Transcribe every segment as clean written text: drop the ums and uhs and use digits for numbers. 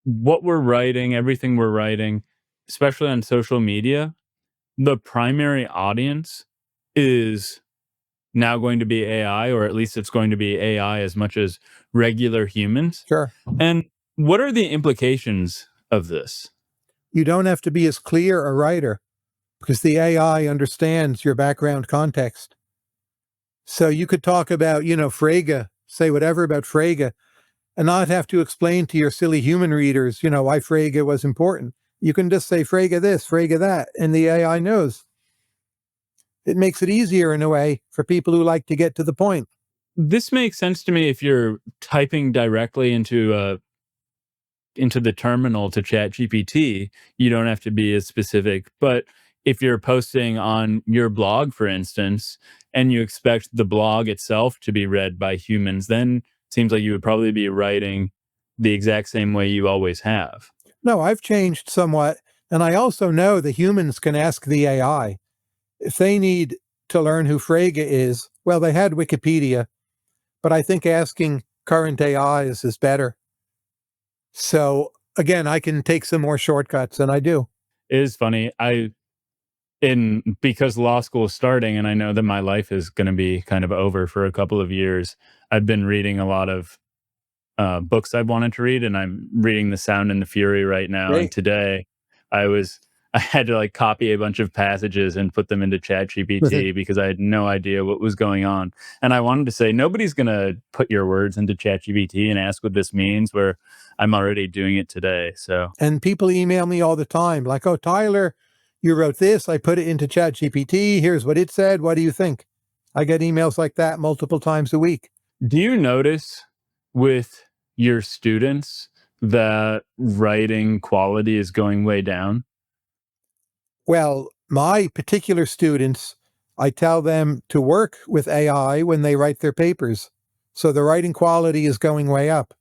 what we're writing, everything we're writing, especially on social media, the primary audience is now going to be AI, or at least it's going to be AI as much as regular humans. Sure. And what are the implications of this? You don't have to be as clear a writer because the AI understands your background context. So you could talk about, Frege, say whatever about Frege, and not have to explain to your silly human readers, why Frege was important. You can just say Frege this, Frege that, and the AI knows. It makes it easier in a way for people who like to get to the point. This makes sense to me if you're typing directly into the terminal to chat GPT, you don't have to be as specific. But if you're posting on your blog, for instance, and you expect the blog itself to be read by humans, then it seems like you would probably be writing the exact same way you always have. No, I've changed somewhat. And I also know the humans can ask the AI. If they need to learn who Frege is, well, they had Wikipedia, but I think asking current AIs is better. So again, I can take some more shortcuts, and I do. It is funny. Because law school is starting and I know that my life is going to be kind of over for a couple of years, I've been reading a lot of books I've wanted to read, and I'm reading The Sound and the Fury right now. Great. And today I had to like copy a bunch of passages and put them into ChatGPT because I had no idea what was going on. And I wanted to say, nobody's going to put your words into ChatGPT and ask what this means, where I'm already doing it today. So, and people email me all the time, like, "Oh, Tyler, you wrote this. I put it into ChatGPT. Here's what it said. What do you think?" I get emails like that multiple times a week. do you notice with your students that writing quality is going way down? Well, my particular students, I tell them to work with AI when they write their papers. So the writing quality is going way up.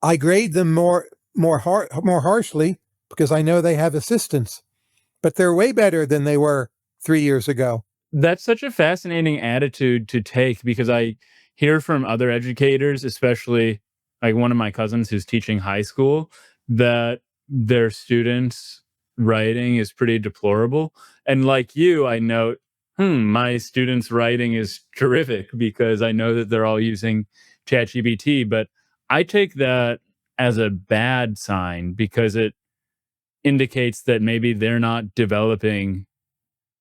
I grade them more harshly because I know they have assistants, but they're way better than they were 3 years ago. That's such a fascinating attitude to take, because I hear from other educators, especially like one of my cousins who's teaching high school, that their students' writing is pretty deplorable. And like you, I note, my students' writing is terrific because I know that they're all using ChatGPT. But I take that as a bad sign because it indicates that maybe they're not developing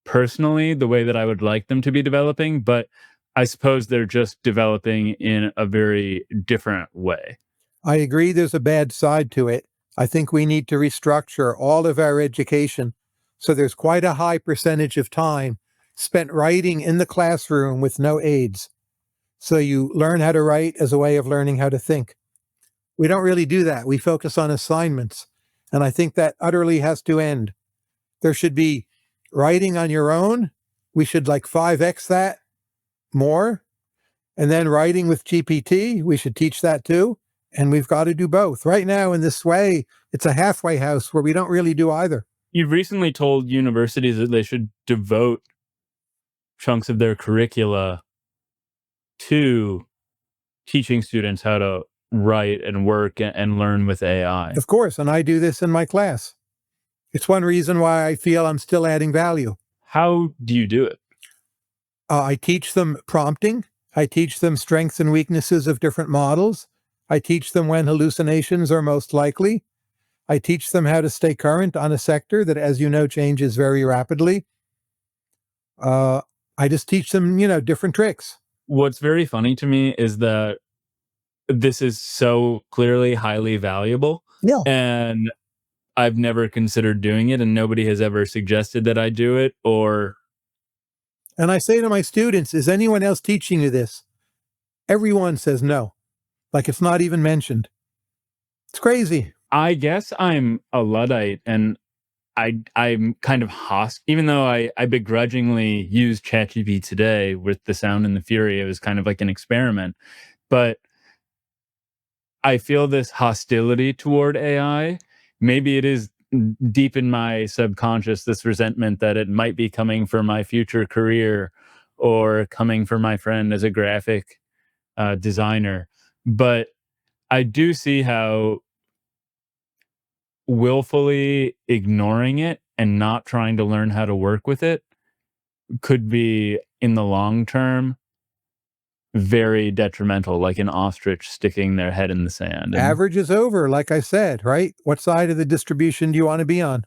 personally the way that I would like them to be developing, but I suppose they're just developing in a very different way. I agree there's a bad side to it. I think we need to restructure all of our education so there's quite a high percentage of time spent writing in the classroom with no aids. So you learn how to write as a way of learning how to think. We don't really do that. We focus on assignments. And I think that utterly has to end. There should be writing on your own. We should like 5x that more. And then writing with GPT, we should teach that too. And we've got to do both. Right now, in this way, it's a halfway house where we don't really do either. You've recently told universities that they should devote chunks of their curricula to teaching students how to write and work and learn with AI. Of course. And I do this in my class. It's one reason why I feel I'm still adding value. How do you do it? I teach them prompting. I teach them strengths and weaknesses of different models. I teach them when hallucinations are most likely. I teach them how to stay current on a sector that, as you know, changes very rapidly. I just teach them, different tricks. What's very funny to me is that this is so clearly highly valuable. Yeah. And I've never considered doing it, and nobody has ever suggested that I do it. And I say to my students, is anyone else teaching you this? Everyone says no. Like it's not even mentioned. It's crazy. I guess I'm a Luddite, and I'm kind of even though I begrudgingly used ChatGPT today with The Sound and the Fury. It was kind of like an experiment. But I feel this hostility toward AI. Maybe it is deep in my subconscious, this resentment that it might be coming for my future career or coming for my friend as a graphic designer. But I do see how willfully ignoring it and not trying to learn how to work with it could be, in the long term, very detrimental, like an ostrich sticking their head in the sand. And Average is over, like I said, right? What side of the distribution do you want to be on?